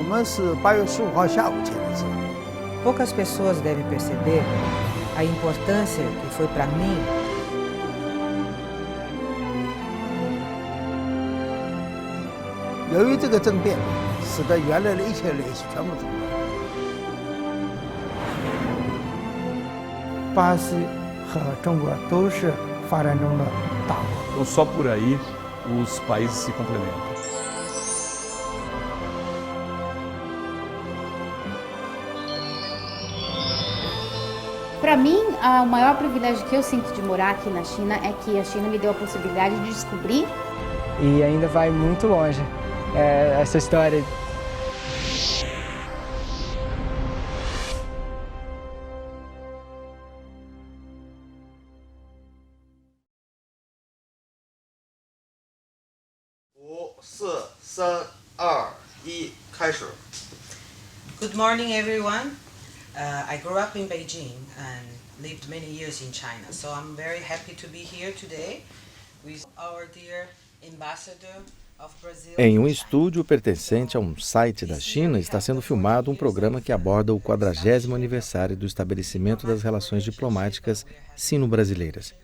们是8月15号下午签的字。Poucas pessoas devem perceber a importância que foi para mim. 由于这个政变，使得原来的一切联系全部中断。巴西和中国都是发展中的大国。Então, só por aí os países se complementam. Para mim, o maior privilégio que eu sinto de morar aqui na China é que a China me deu a possibilidade de descobrir. E ainda vai muito longe essa história. Good morning, everyone. I grew up in Beijing and lived many years in China, so I'm very happy to be here today with our dear ambassador of Brazil. Em um estúdio pertencente a um site da China, está sendo filmado um programa que aborda o 40º aniversário do estabelecimento das relações diplomáticas sino-brasileiras.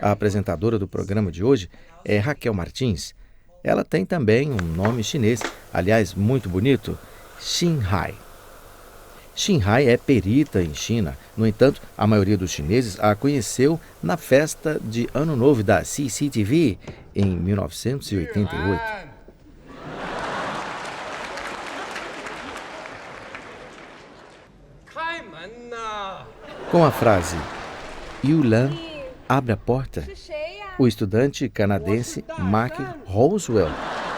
A apresentadora do programa de hoje é Raquel Martins. Ela tem também um nome chinês, aliás, muito bonito, Xin Hai. Xin Hai é perita em China. No entanto, a maioria dos chineses a conheceu na festa de Ano Novo da CCTV em 1988. Com a frase Yulan, abre a porta, o estudante canadense Mark Roswell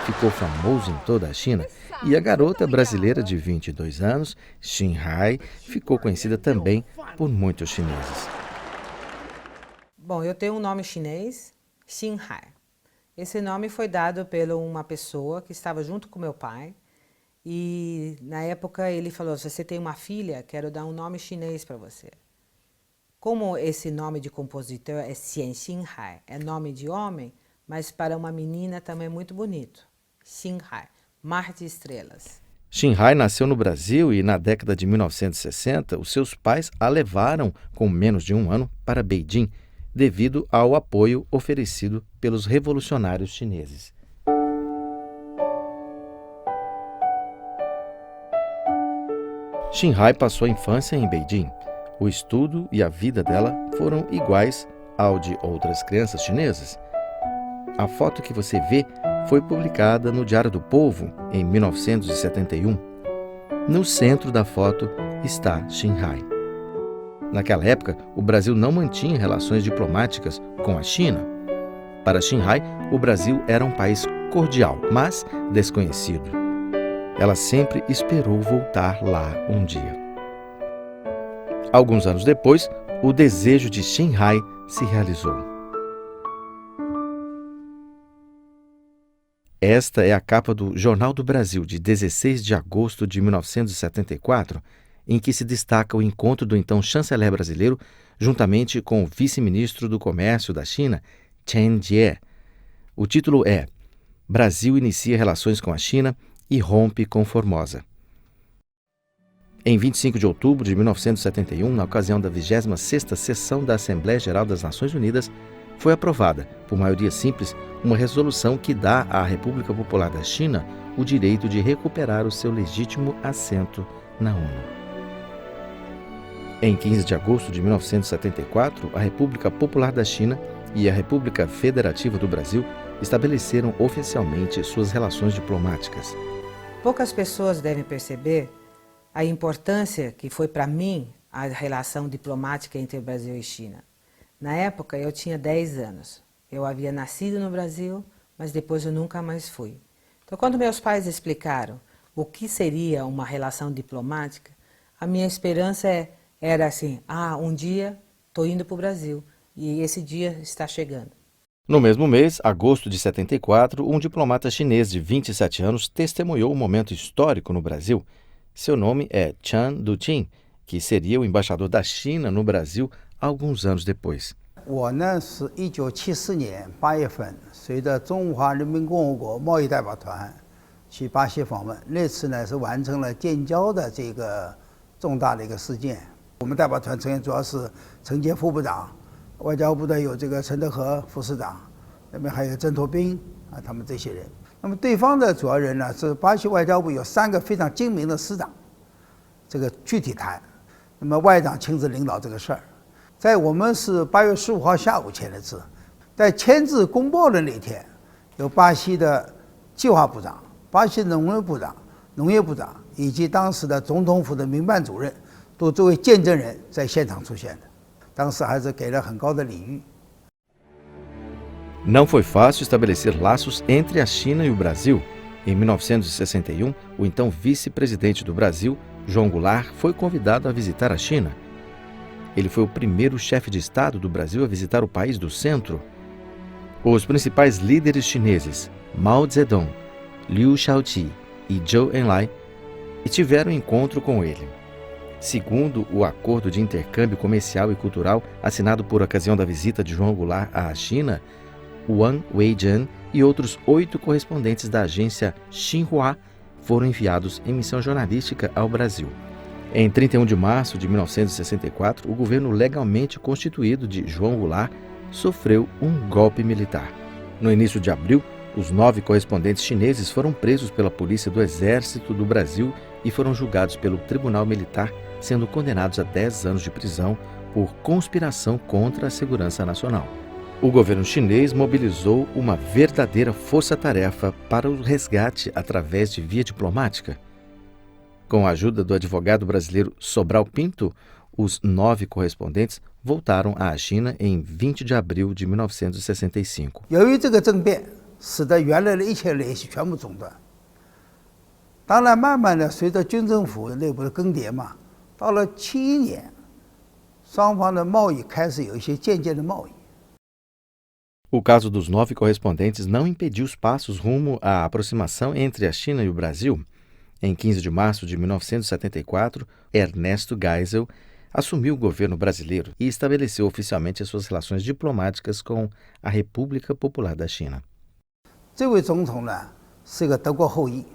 ficou famoso em toda a China e a garota brasileira de 22 anos, Xin Hai, ficou conhecida também por muitos chineses. Bom, eu tenho um nome chinês, Xin Hai. Esse nome foi dado por uma pessoa que estava junto com meu pai e na época ele falou, se você tem uma filha, quero dar um nome chinês para você. Como esse nome de compositor é Xian Xin Hai, é nome de homem, mas para uma menina também é muito bonito. Xin Hai, Mar de Estrelas. Xin Hai nasceu no Brasil e na década de 1960, os seus pais a levaram com menos de um ano para Beijing, devido ao apoio oferecido pelos revolucionários chineses. Xin Hai passou a infância em Beijing. O estudo e a vida dela foram iguais ao de outras crianças chinesas. A foto que você vê foi publicada no Diário do Povo em 1971. No centro da foto está Xin Hai. Naquela época, o Brasil não mantinha relações diplomáticas com a China. Para Xin Hai, o Brasil era um país cordial, mas desconhecido. Ela sempre esperou voltar lá um dia. Alguns anos depois, o desejo de Xin Hai se realizou. Esta é a capa do Jornal do Brasil, de 16 de agosto de 1974, em que se destaca o encontro do então chanceler brasileiro juntamente com o vice-ministro do Comércio da China, Chen Jie. O título é Brasil inicia relações com a China e rompe com Formosa. Em 25 de outubro de 1971, na ocasião da 26ª sessão da Assembleia Geral das Nações Unidas, foi aprovada, por maioria simples, uma resolução que dá à República Popular da China o direito de recuperar o seu legítimo assento na ONU. Em 15 de agosto de 1974, a República Popular da China e a República Federativa do Brasil estabeleceram oficialmente suas relações diplomáticas. Poucas pessoas devem perceber a importância que foi para mim a relação diplomática entre Brasil e China. Na época, eu tinha 10 anos. Eu havia nascido no Brasil, mas depois eu nunca mais fui. Então, quando meus pais explicaram o que seria uma relação diplomática, a minha esperança era assim, um dia estou indo para o Brasil e esse dia está chegando. No mesmo mês, agosto de 74, um diplomata chinês de 27 anos testemunhou um momento histórico no Brasil. Seu nome é Chan Duqin, que seria o embaixador da China no Brasil alguns anos depois. 我呢是1974年8月份，随着中华人民共和国贸易代表团去巴西访问。那次呢是完成了建交的这个重大的一个事件。我们代表团成员主要是陈杰副部长，外交部的有这个陈德和副市长，那边还有郑拓斌啊，他们这些人。那么对方的主要人呢是巴西外交部有3个非常精明的司长，这个具体谈。那么外长亲自领导这个事儿。在我们是8月15号下午签的字，在签字公报的那天，有巴西的计划部长、巴西的农业部长以及当时的总统府的民办主任，都作为见证人在现场出现的。当时还是给了很高的礼遇。Não foi fácil estabelecer laços entre a China e o Brasil. Em 1961, o então vice-presidente do Brasil, João Goulart, foi convidado a visitar a China. Ele foi o primeiro chefe de Estado do Brasil a visitar o país do centro. Os principais líderes chineses, Mao Zedong, Liu Shaoqi e Zhou Enlai, tiveram encontro com ele. Segundo o acordo de intercâmbio comercial e cultural assinado por ocasião da visita de João Goulart à China, Wang Weijian e outros 8 correspondentes da agência Xinhua foram enviados em missão jornalística ao Brasil. Em 31 de março de 1964, o governo legalmente constituído de João Goulart sofreu um golpe militar. No início de abril, os 9 correspondentes chineses foram presos pela Polícia do Exército do Brasil e foram julgados pelo Tribunal Militar, sendo condenados a 10 anos de prisão por conspiração contra a segurança nacional. O governo chinês mobilizou uma verdadeira força-tarefa para o resgate através de via diplomática. Com a ajuda do advogado brasileiro Sobral Pinto, os 9 correspondentes voltaram à China em 20 de abril de 1965. 由于这个政变，使得原来的一切联系全部中断。当然，慢慢的随着军政府内部的更迭嘛，到了71年，双方的贸易开始有一些间接的贸易。 O caso dos 9 correspondentes não impediu os passos rumo à aproximação entre a China e o Brasil. Em 15 de março de 1974, Ernesto Geisel assumiu o governo brasileiro e estabeleceu oficialmente as suas relações diplomáticas com a República Popular da China. 这位总统呢是一个德国后裔，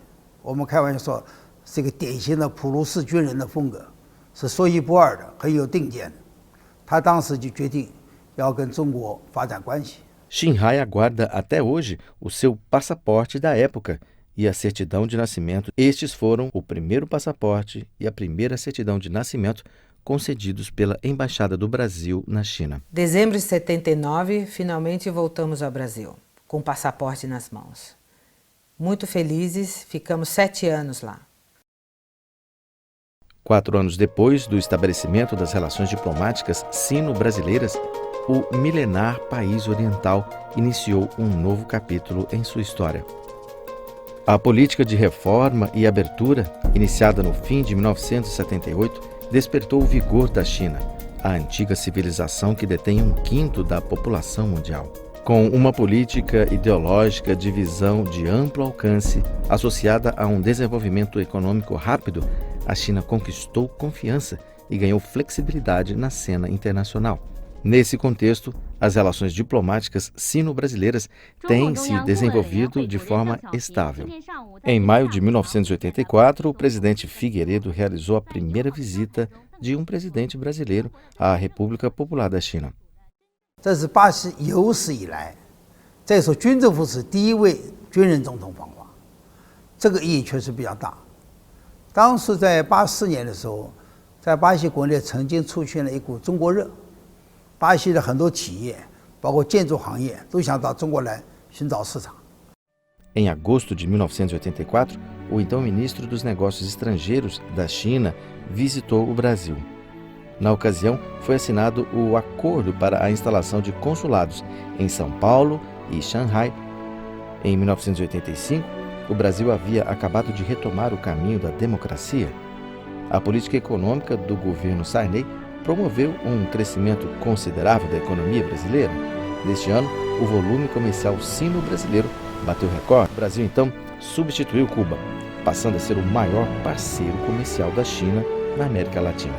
我们开玩笑说是一个典型的普鲁士军人的风格，是说一不二的，很有定见的。他当时就决定要跟中国发展关系。 Xinhai aguarda até hoje o seu passaporte da época e a certidão de nascimento. Estes foram o primeiro passaporte e a primeira certidão de nascimento concedidos pela Embaixada do Brasil na China. Dezembro de 79, finalmente voltamos ao Brasil, com o passaporte nas mãos. Muito felizes, ficamos 7 anos lá. 4 anos depois do estabelecimento das relações diplomáticas sino-brasileiras, o milenar país oriental iniciou um novo capítulo em sua história. A política de reforma e abertura, iniciada no fim de 1978, despertou o vigor da China, a antiga civilização que detém 1/5 da população mundial. Com uma política ideológica de visão de amplo alcance, associada a um desenvolvimento econômico rápido, a China conquistou confiança e ganhou flexibilidade na cena internacional. Nesse contexto, as relações diplomáticas sino-brasileiras têm se desenvolvido de forma estável. Em maio de 1984, o presidente Figueiredo realizou a primeira visita de um presidente brasileiro à República Popular da China. 这是巴西有史以来，再说军政府是第一位军人总统访华，这个意义确实比较大。当时在84年的时候，在巴西国内曾经出现了一股中国热。 巴西的很多企业，包括建筑行业，都想到中国来寻找市场。 Em agosto de 1984, o então ministro dos Negócios Estrangeiros da China visitou o Brasil. Na ocasião, foi assinado o acordo para a instalação de consulados em São Paulo e Xangai. Em 1985, o Brasil havia acabado de retomar o caminho da democracia. A política econômica do governo Sarney promoveu um crescimento considerável da economia brasileira. Neste ano, o volume comercial sino-brasileiro bateu recorde. O Brasil, então, substituiu Cuba, passando a ser o maior parceiro comercial da China na América Latina.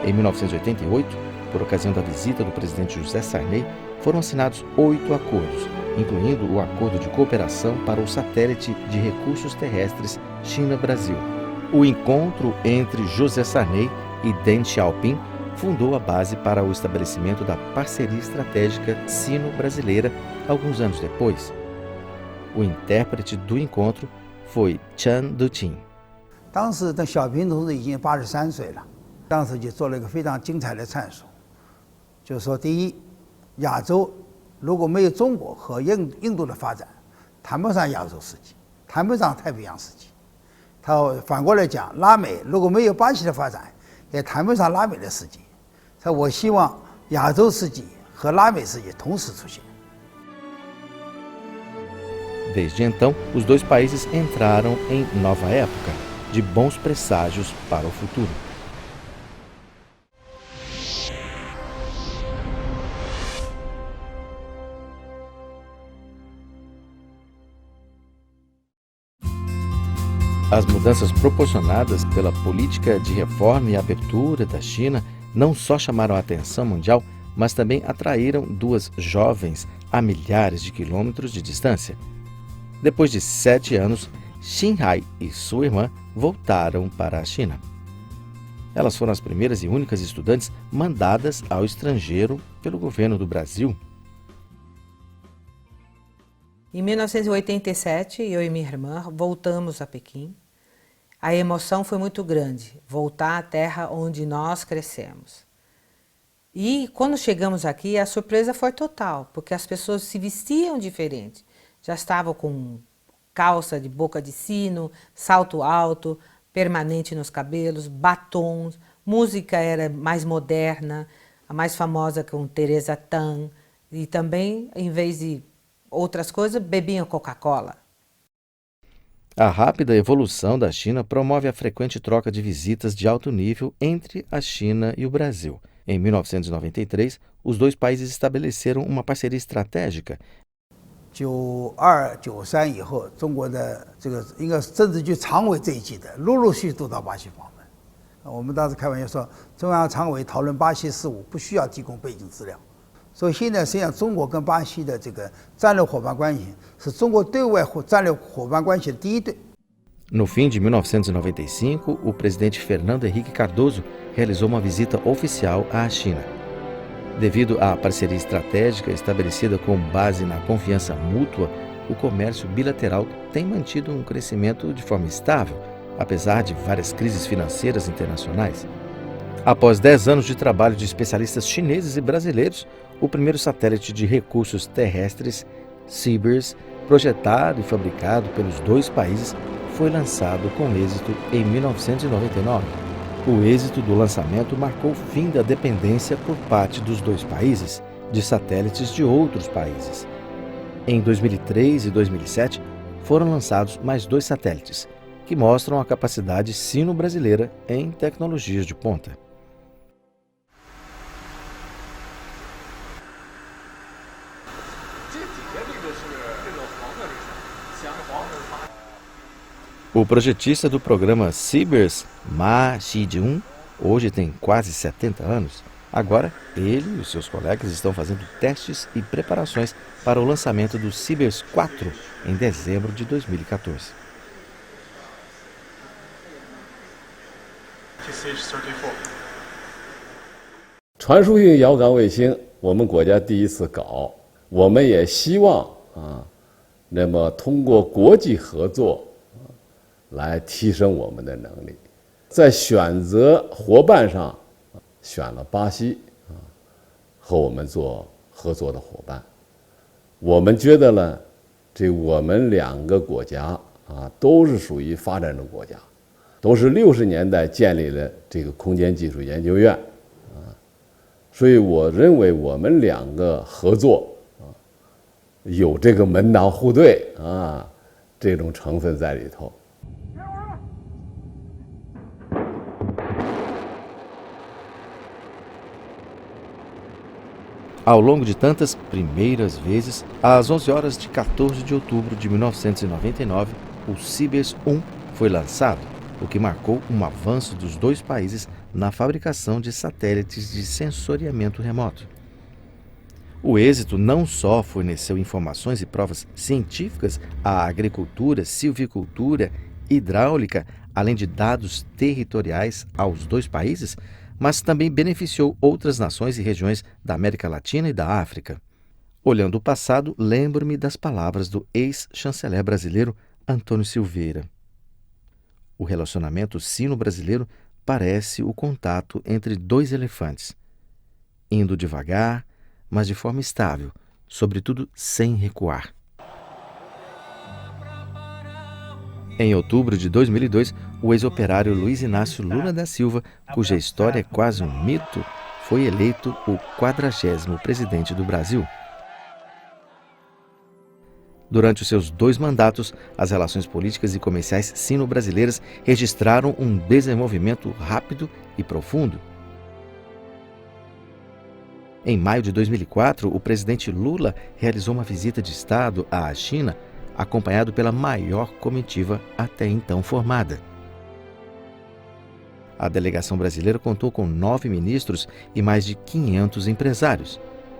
Em 1988, por ocasião da visita do presidente José Sarney, foram assinados 8 acordos, incluindo o Acordo de Cooperação para o Satélite de Recursos Terrestres China-Brasil. O encontro entre José Sarney e Deng Xiaoping fundou a base para o estabelecimento da parceria estratégica sino-brasileira alguns anos depois. O intérprete do encontro foi Chen Duqing. 当时邓小平同志已经83岁了，当时就做了一个非常精彩的阐述，就是说，第一，亚洲如果没有中国和印度的发展，谈不上亚洲世纪，谈不上太平洋世纪。他反过来讲，拉美如果没有巴西的发展，也谈不上拉美的世纪。所以我希望亚洲世纪和拉美世纪同时出现。 Desde então, os dois países entraram em nova época, de bons presságios para o futuro. As mudanças proporcionadas pela política de reforma e abertura da China não só chamaram a atenção mundial, mas também atraíram duas jovens a milhares de quilômetros de distância. Depois de 7 anos, Xin Hai e sua irmã voltaram para a China. Elas foram as primeiras e únicas estudantes mandadas ao estrangeiro pelo governo do Brasil. Em 1987, eu e minha irmã voltamos a Pequim. A emoção foi muito grande, voltar à terra onde nós crescemos. E quando chegamos aqui, a surpresa foi total, porque as pessoas se vestiam diferente. Já estavam com calça de boca de sino, salto alto, permanente nos cabelos, batons, música era mais moderna, a mais famosa com Teresa Tan, e também, em vez de outras coisas, bebiam Coca-Cola. A rápida evolução da China promove a frequente troca de visitas de alto nível entre a China e o Brasil. Em 1993, os dois países estabeleceram uma parceria estratégica. 92、93以后，中国的这个应该是政治局常委这一级的，陆陆续续都到巴西访问。我们当时开玩笑说，中央常委讨论巴西事务不需要提供背景资料。所以现在实际上，中国跟巴西的这个战略伙伴关系是中国对外战略伙伴关系的第一对。No fim de 1995, o presidente Fernando Henrique Cardoso realizou uma visita oficial à China. Devido à parceria estratégica estabelecida com base na confiança mútua, o comércio bilateral tem mantido um crescimento de forma estável, apesar de várias crises financeiras internacionais. Após 10 anos de trabalho de especialistas chineses e brasileiros, o primeiro satélite de recursos terrestres, CBERS, projetado e fabricado pelos dois países, foi lançado com êxito em 1999. O êxito do lançamento marcou o fim da dependência por parte dos dois países de satélites de outros países. Em 2003 e 2007, foram lançados mais 2 satélites, que mostram a capacidade sino-brasileira em tecnologias de ponta. O projetista do programa CBERS, Ma Xijun, hoje tem quase 70 anos. Agora, ele e os seus colegas estão fazendo testes e preparações para o lançamento do CBERS 4 em dezembro de 2014. TCH-34 传输性遥感卫星，我们国家第一次搞，我们也希望那么通过国际合作来提升我们的能力。在选择伙伴上，选了巴西和我们做合作的伙伴。我们觉得呢，这我们2个国家都是属于发展中国家，都是60年代建立了这个空间技术研究院所以我认为我们2个合作有这个门当户对这种成分在里头。Ao longo de tantas primeiras vezes, às 11 horas de 14 de outubro de 1999, o CBERS 1 foi lançado, o que marcou um avanço dos dois países na fabricação de satélites de sensoriamento remoto. O êxito não só forneceu informações e provas científicas à agricultura, silvicultura, hidráulica, além de dados territoriais aos dois países, mas também beneficiou outras nações e regiões da América Latina e da África. Olhando o passado, lembro-me das palavras do ex-chanceler brasileiro Antônio Silveira. O relacionamento sino-brasileiro parece o contato entre dois elefantes, indo devagar, mas de forma estável, sobretudo sem recuar. Em outubro de 2002, o ex-operário Luiz Inácio Lula da Silva, cuja história é quase um mito, foi eleito o 40º presidente do Brasil. Durante os seus 2 mandatos, as relações políticas e comerciais sino-brasileiras registraram um desenvolvimento rápido e profundo. Em maio de 2004, o presidente Lula realizou uma visita de Estado à China, acompanhado pela maior comitiva até então formada. A delegação brasileira contou com 9 ministros e mais de 500 empresários.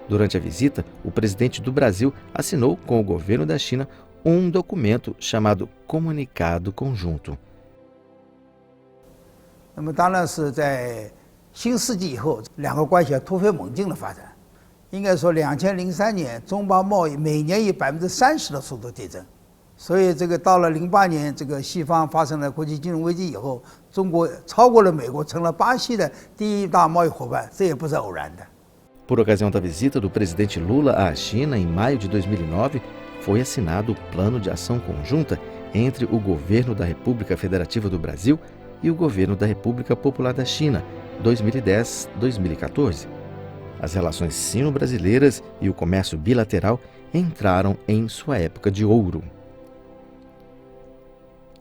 Durante a visita, o presidente do Brasil assinou com o governo da China um documento chamado Comunicado Conjunto. 那么当然是在新世纪以后，两个关系突飞猛进的发展。应该说，2003年中巴贸易每年以30%的速度递增，所以这个到了08年，这个西方发生了国际金融危机以后，中国超过了美国，成了巴西的第1大贸易伙伴，这也不是偶然的。 Por ocasião da visita do presidente Lula à China em maio de 2009, foi assinado o Plano de Ação Conjunta entre o governo da República Federativa do Brasil e o governo da República Popular da China, 2010-2014. As relações sino-brasileiras e o comércio bilateral entraram em sua época de ouro.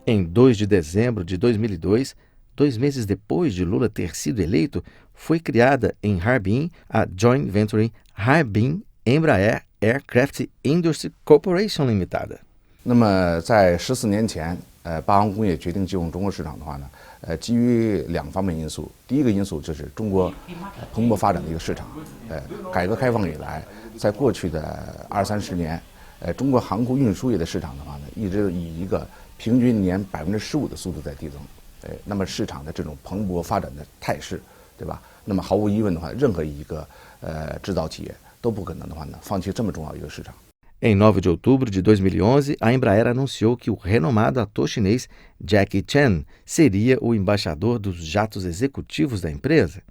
Em 2 de dezembro de 2002, 2 meses depois de Lula ter sido eleito, foi criada em Harbin a joint venture Harbin Embraer Aircraft Industry Corporation Limited. 那么在14年前，八航工业决定进入中国市场的话呢，基于2方面因素。第一个因素就是中国蓬勃发展的一个市场。改革开放以来，在过去的20-30年，中国航空运输业的市场的话呢，一直以一个平均年15%的速度在递增。那么市场的这种蓬勃发展的态势，对吧？那么毫无疑问的话，任何一个制造企业都不可能的话呢，放弃这么重要一个市场。 Em 9 de outubro de 2011, a Embraer anunciou que o renomado ator chinês Jackie Chan seria o embaixador dos jatos executivos da empresa.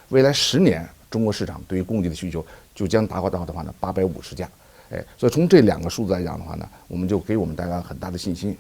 未来10年，中国市场对于供给的需求就将达到的话呢850架。所以从这2个数字来讲的话呢，我们就给我们带来很大的信心。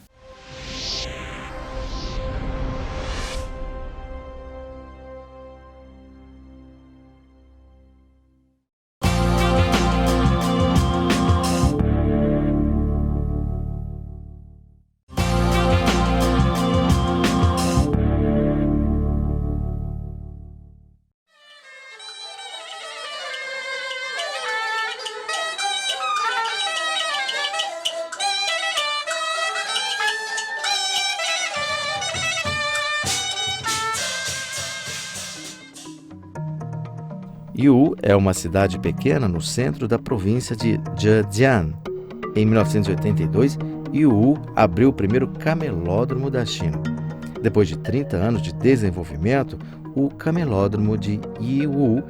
Yiwu é uma cidade pequena no centro da província de Zhejiang. Em 1982, Yiwu abriu o primeiro camelódromo da China. Depois de 30 anos de desenvolvimento, o camelódromo de Yiwu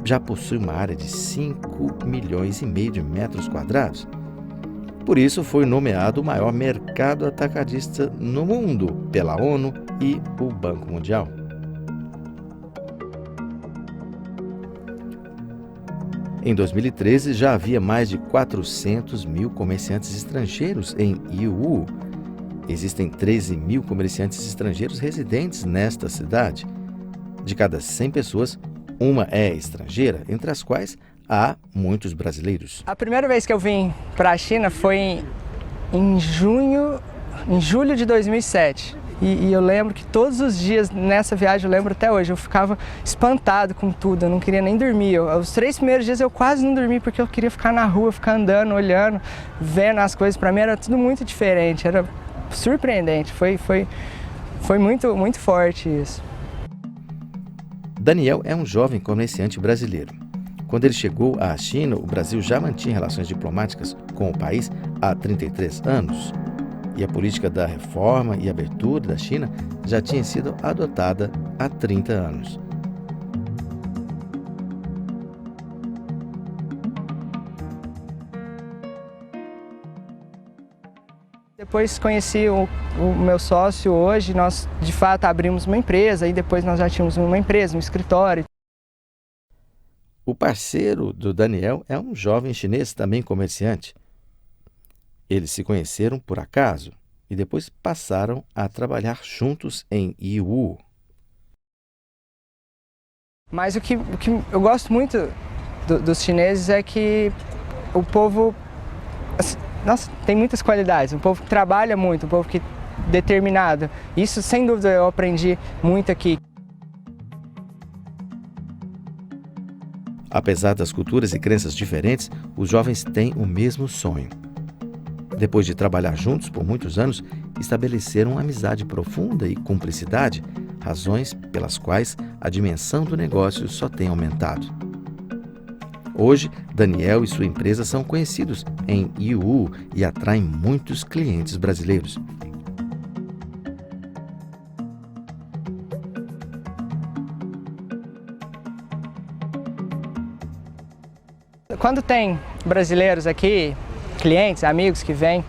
já possui uma área de 5,5 milhões de metros quadrados. Por isso, foi nomeado o maior mercado atacadista no mundo pela ONU e o Banco Mundial. Em 2013, já havia mais de 400 mil comerciantes estrangeiros em Yiwu. Existem 13 mil comerciantes estrangeiros residentes nesta cidade. De cada 100 pessoas, uma é estrangeira, entre as quais há muitos brasileiros. A primeira vez que eu vim para a China foi em julho de 2007. E eu lembro que todos os dias nessa viagem, eu lembro até hoje, eu ficava espantado com tudo, eu não queria nem dormir. Os 3 primeiros dias eu quase não dormi porque eu queria ficar na rua, ficar andando, olhando, vendo as coisas. Para mim era tudo muito diferente, era surpreendente, foi muito, muito forte isso. Daniel é um jovem comerciante brasileiro. Quando ele chegou à China, o Brasil já mantinha relações diplomáticas com o país há 33 anos. E a política da reforma e abertura da China já tinha sido adotada há 30 anos. Depois conheci o meu sócio hoje, nós de fato abrimos uma empresa e depois nós já tínhamos uma empresa, um escritório. O parceiro do Daniel é um jovem chinês, também comerciante. Eles se conheceram por acaso e depois passaram a trabalhar juntos em Yiwu. Mas o que eu gosto muito dos chineses é que o povo, nossa, tem muitas qualidades. Um povo que trabalha muito, um povo que é determinado. Isso, sem dúvida, eu aprendi muito aqui. Apesar das culturas e crenças diferentes, os jovens têm o mesmo sonho. Depois de trabalhar juntos por muitos anos, estabeleceram uma amizade profunda e cumplicidade, razões pelas quais a dimensão do negócio só tem aumentado. Hoje, Daniel e sua empresa são conhecidos em Yiwu e atraem muitos clientes brasileiros. Quando tem brasileiros aqui, clientes, amigos que vêm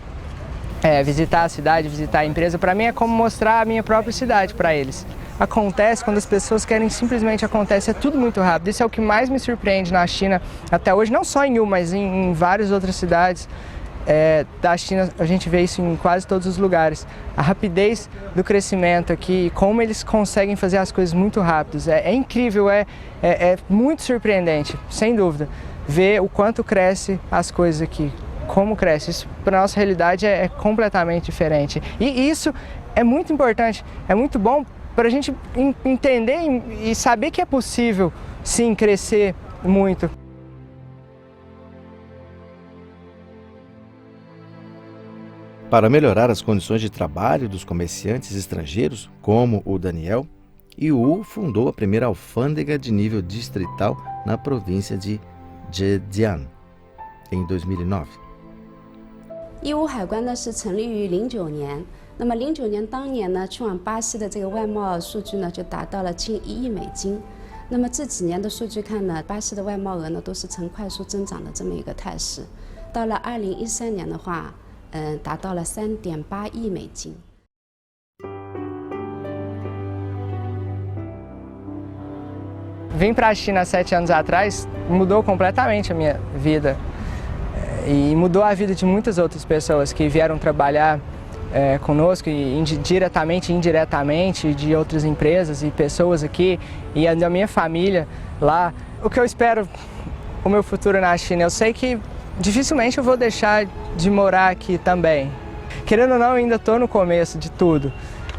visitar a cidade, visitar a empresa, para mim é como mostrar a minha própria cidade para eles. Acontece quando as pessoas querem, simplesmente acontece, é tudo muito rápido. Isso é o que mais me surpreende na China até hoje, não só em Yiwu, mas em várias outras cidades da China. A gente vê isso em quase todos os lugares. A rapidez do crescimento aqui, como eles conseguem fazer as coisas muito rápidas, é incrível, é muito surpreendente, sem dúvida, ver o quanto cresce as coisas aqui, como cresce. Isso para a nossa realidade é completamente diferente. E isso é muito importante, é muito bom para a gente entender e saber que é possível, sim, crescer muito. Para melhorar as condições de trabalho dos comerciantes estrangeiros, como o Daniel, Yiwu fundou a primeira alfândega de nível distrital na província de Zhejiang, em 2009. Yiwu 海关呢是成立于09年。那么09年当年呢，去往巴西的这个外贸数据呢就达到了近1亿美金。那么这几年的数据看呢，巴西的外贸额呢都是呈快速增长的这么一个态势。到了2013年的话，达到了3.8亿美金。Vim para a China há 7 anos atrás, mudou completamente a minha vida e mudou a vida de muitas outras pessoas que vieram trabalhar conosco, e diretamente e indiretamente, de outras empresas e pessoas aqui, e da minha família lá. O que eu espero, o meu futuro na China, eu sei que dificilmente eu vou deixar de morar aqui também. Querendo ou não, eu ainda estou no começo de tudo.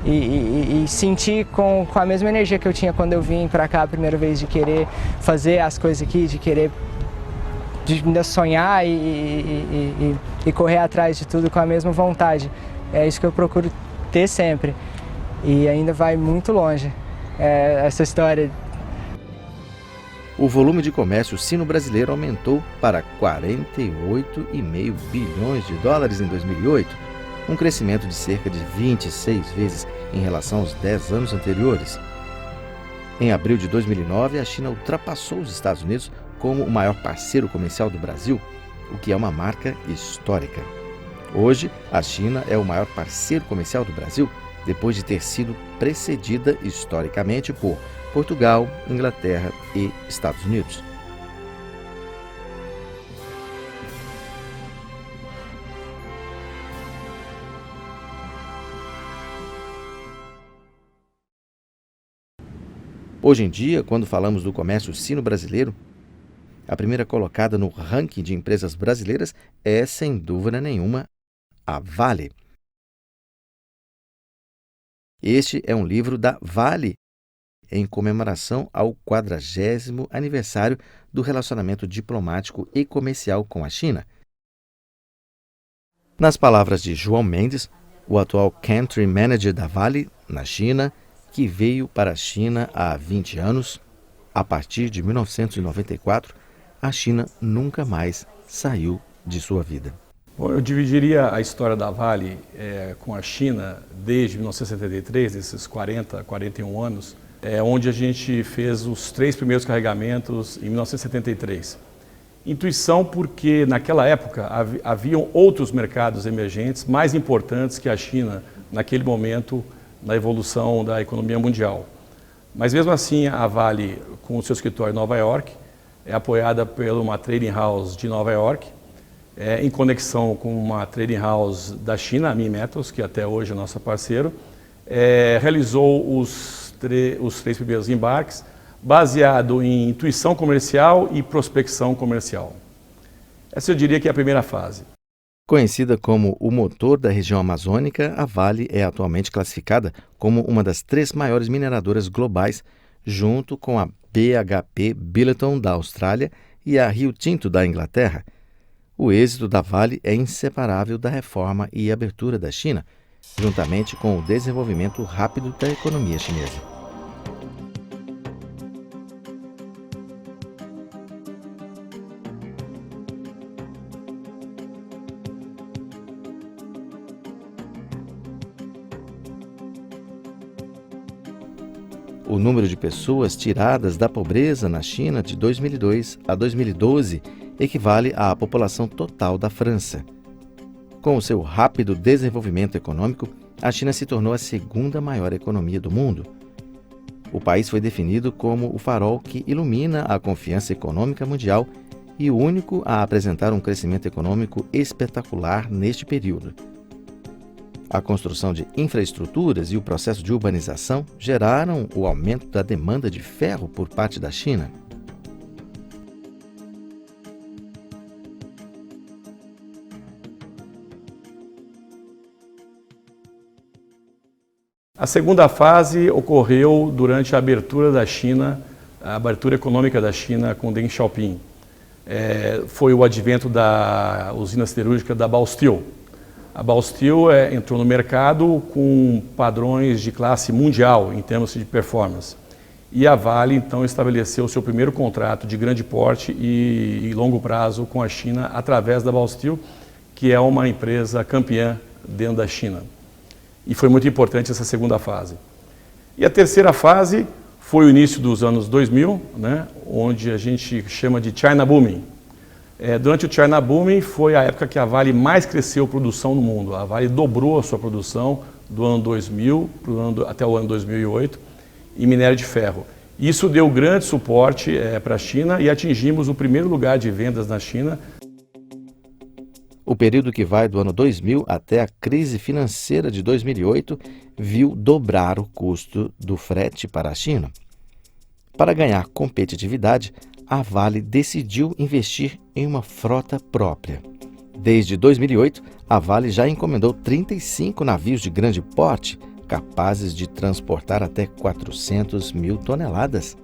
E sentir com a mesma energia que eu tinha quando eu vim para cá a primeira vez, de querer fazer as coisas aqui, de ainda sonhar e correr atrás de tudo com a mesma vontade. É isso que eu procuro ter sempre. E ainda vai muito longe essa história. O volume de comércio sino-brasileiro aumentou para 48,5 bilhões de dólares em 2008, um crescimento de cerca de 26 vezes em relação aos 10 anos anteriores. Em abril de 2009, a China ultrapassou os Estados Unidos como o maior parceiro comercial do Brasil, o que é uma marca histórica. Hoje, a China é o maior parceiro comercial do Brasil, depois de ter sido precedida historicamente por Portugal, Inglaterra e Estados Unidos. Hoje em dia, quando falamos do comércio sino-brasileiro, a primeira colocada no ranking de empresas brasileiras é, sem dúvida nenhuma, a Vale. Este é um livro da Vale em comemoração ao 40º aniversário do relacionamento diplomático e comercial com a China. Nas palavras de João Mendes, o atual Country Manager da Vale na China, que veio para a China há 20 anos, a partir de 1994, a China nunca mais saiu de sua vida. Bom, eu dividiria a história da Vale com a China desde 1973, esses 41 anos, onde a gente fez os 3 primeiros carregamentos em 1973. Intuição porque naquela época haviam outros mercados emergentes mais importantes que a China naquele momento na evolução da economia mundial. Mas mesmo assim a Vale, com o seu escritório em Nova York, é apoiada por uma trading house de Nova York, em conexão com uma trading house da China, a Minmetals, que até hoje é nosso parceiro, realizou os 3 primeiros embarques, baseado em intuição comercial e prospecção comercial. Essa eu diria que é a primeira fase. Conhecida como o motor da região amazônica, a Vale é atualmente classificada como uma das 3 maiores mineradoras globais, junto com a BHP Billiton da Austrália e a Rio Tinto da Inglaterra. O êxito da Vale é inseparável da reforma e abertura da China, juntamente com o desenvolvimento rápido da economia chinesa. O número de pessoas tiradas da pobreza na China de 2002 a 2012 equivale à população total da França. Com o seu rápido desenvolvimento econômico, a China se tornou a 2ª maior economia do mundo. O país foi definido como o farol que ilumina a confiança econômica mundial e o único a apresentar um crescimento econômico espetacular neste período. A construção de infraestruturas e o processo de urbanização geraram o aumento da demanda de ferro por parte da China. A segunda fase ocorreu durante a abertura da China, a abertura econômica da China com Deng Xiaoping. Foi o advento da usina siderúrgica da Baosteel. A Baosteel entrou no mercado com padrões de classe mundial em termos de performance. E a Vale, então, estabeleceu o seu primeiro contrato de grande porte e longo prazo com a China através da Baosteel, que é uma empresa campeã dentro da China. E foi muito importante essa segunda fase. E a terceira fase foi o início dos anos 2000, onde a gente chama de China Booming. Durante o China Booming foi a época que a Vale mais cresceu produção no mundo. A Vale dobrou a sua produção do ano 2000 até o ano 2008 em minério de ferro. Isso deu grande suporte para a China e atingimos o primeiro lugar de vendas na China. O período que vai do ano 2000 até a crise financeira de 2008 viu dobrar o custo do frete para a China. Para ganhar competitividade, a Vale decidiu investir em uma frota própria. Desde 2008, a Vale já encomendou 35 navios de grande porte, capazes de transportar até 400 mil toneladas.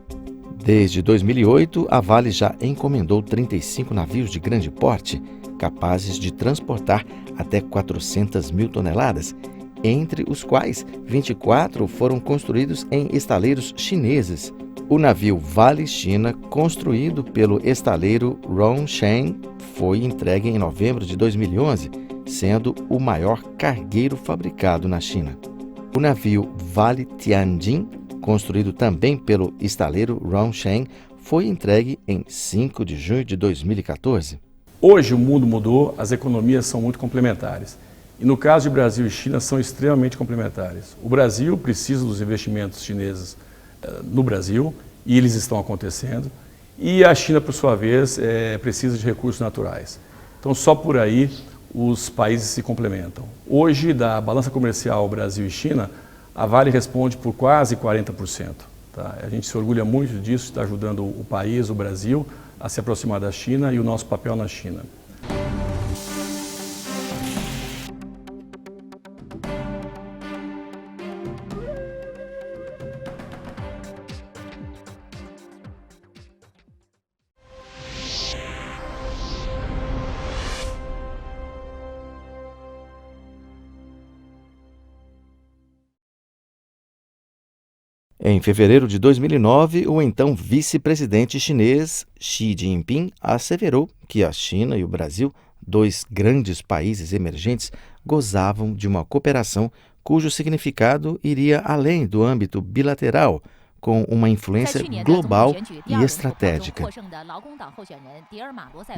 Desde 2008, a Vale já encomendou 35 navios de grande porte, capazes de transportar até 400 mil toneladas, entre os quais 24 foram construídos em estaleiros chineses. O navio Vale China, construído pelo estaleiro Rongsheng, foi entregue em novembro de 2011, sendo o maior cargueiro fabricado na China. O navio Vale Tianjin, construído também pelo estaleiro Rongsheng, foi entregue em 5 de junho de 2014. Hoje o mundo mudou, as economias são muito complementares. E no caso de Brasil e China, são extremamente complementares. O Brasil precisa dos investimentos chineses no Brasil, e eles estão acontecendo. E a China, por sua vez, precisa de recursos naturais. Então, só por aí os países se complementam. Hoje, da balança comercial Brasil e China, a Vale responde por quase 40%. Tá? A gente se orgulha muito disso, está ajudando o país, o Brasil, a se aproximar da China e o nosso papel na China. Em fevereiro de 2009, o então vice-presidente chinês Xi Jinping asseverou que a China e o Brasil, dois grandes países emergentes, gozavam de uma cooperação cujo significado iria além do âmbito bilateral, com uma influência global e estratégica.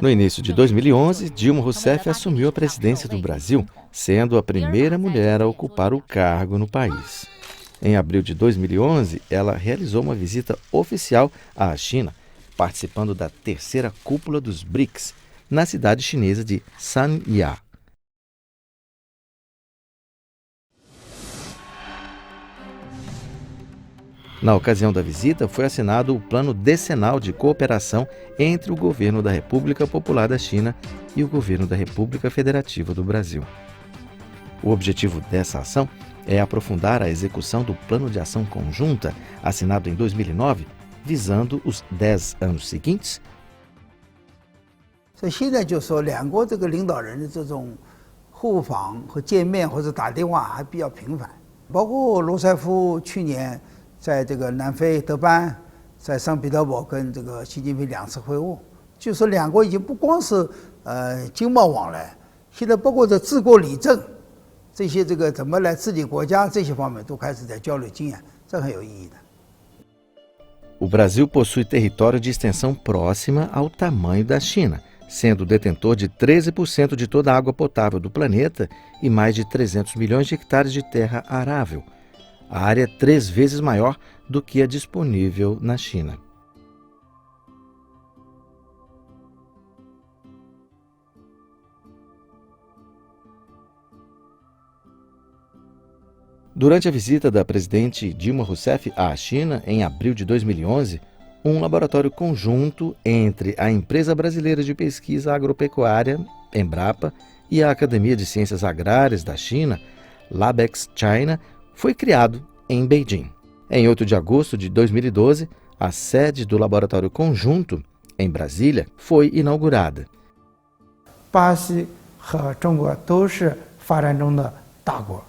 No início de 2011, Dilma Rousseff assumiu a presidência do Brasil, sendo a primeira mulher a ocupar o cargo no país. Em abril de 2011, ela realizou uma visita oficial à China, participando da terceira cúpula dos BRICS, na cidade chinesa de Sanya. Na ocasião da visita, foi assinado o Plano Decenal de Cooperação entre o Governo da República Popular da China e o Governo da República Federativa do Brasil. O objetivo dessa ação é aprofundar a execução do Plano de Ação Conjunta, assinado em 2009, visando os 10 anos seguintes. 所以现在就说两国这个领导人的这种互访和见面或者打电话还比较频繁，包括罗塞夫去年在这个南非德班，在圣彼得堡跟这个习近平2次会晤，就说两国已经不光是经贸往来，现在包括这治国理政这些这个怎么来治理国家这些方面都开始在交流经验，这很有意义的。 O Brasil possui território de extensão próxima ao tamanho da China, sendo detentor de 13% de toda a água potável do planeta e mais de 300 milhões de hectares de terra arável. A área é 3 vezes maior do que a disponível na China. Durante a visita da presidente Dilma Rousseff à China, em abril de 2011, um laboratório conjunto entre a Empresa Brasileira de Pesquisa Agropecuária, Embrapa, e a Academia de Ciências Agrárias da China, LabEx China, foi criado em Beijing. Em 8 de agosto de 2012, a sede do laboratório conjunto, em Brasília, foi inaugurada. 巴西和中国都是发展中的大国。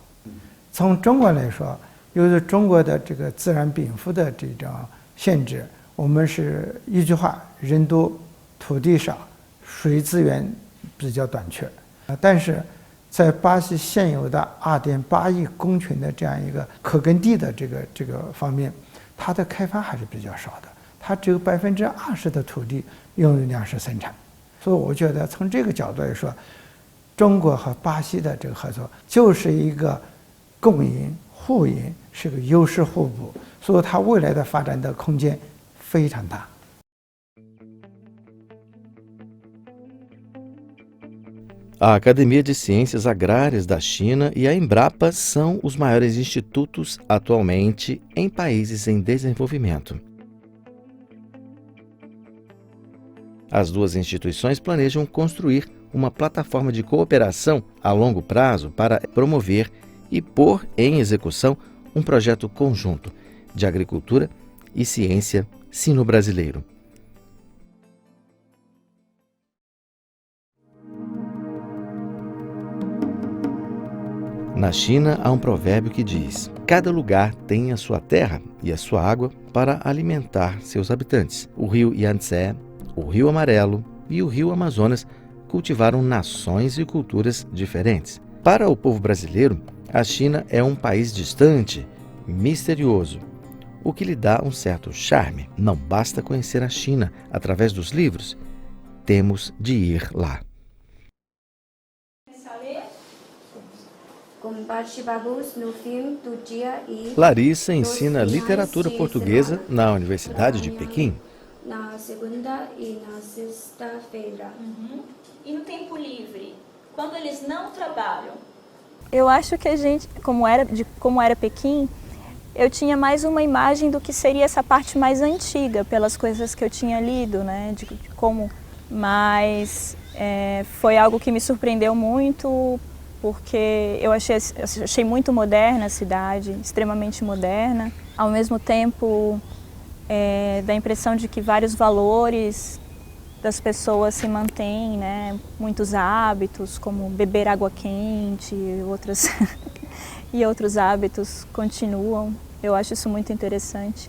从中国来说，由于中国的这个自然禀赋的这种限制，我们是一句话，人多、土地少、水资源比较短缺。但是，在巴西现有的2.8亿公顷的这样一个可耕地的这个方面，它的开发还是比较少的，它只有20%的土地用于粮食生产。所以，我觉得从这个角度来说，中国和巴西的这个合作就是一个 共赢互赢，是个优势互补，所以它未来的发展的空间非常大。 A Academia de Ciências Agrárias da China e a Embrapa são os maiores institutos atualmente em países em desenvolvimento. As duas instituições planejam construir uma plataforma de cooperação a longo prazo para promover e pôr em execução um projeto conjunto de agricultura e ciência sino-brasileiro. Na China, há um provérbio que diz: cada lugar tem a sua terra e a sua água para alimentar seus habitantes. O rio Yangtze, o rio Amarelo e o rio Amazonas cultivaram nações e culturas diferentes. Para o povo brasileiro, a China é um país distante, misterioso, o que lhe dá um certo charme. Não basta conhecer a China através dos livros, temos de ir lá. Larissa ensina literatura portuguesa na Universidade de Pequim. Na segunda e na sexta-feira. E no tempo livre, quando eles não trabalham? Eu acho que a gente, como era Pequim, eu tinha mais uma imagem do que seria essa parte mais antiga, pelas coisas que eu tinha lido, né, de como, mas foi algo que me surpreendeu muito, porque eu achei muito moderna a cidade, extremamente moderna, ao mesmo tempo dá a impressão de que vários valores das pessoas se mantêm, né? Muitos hábitos, como beber água quente e outros hábitos continuam. Eu acho isso muito interessante.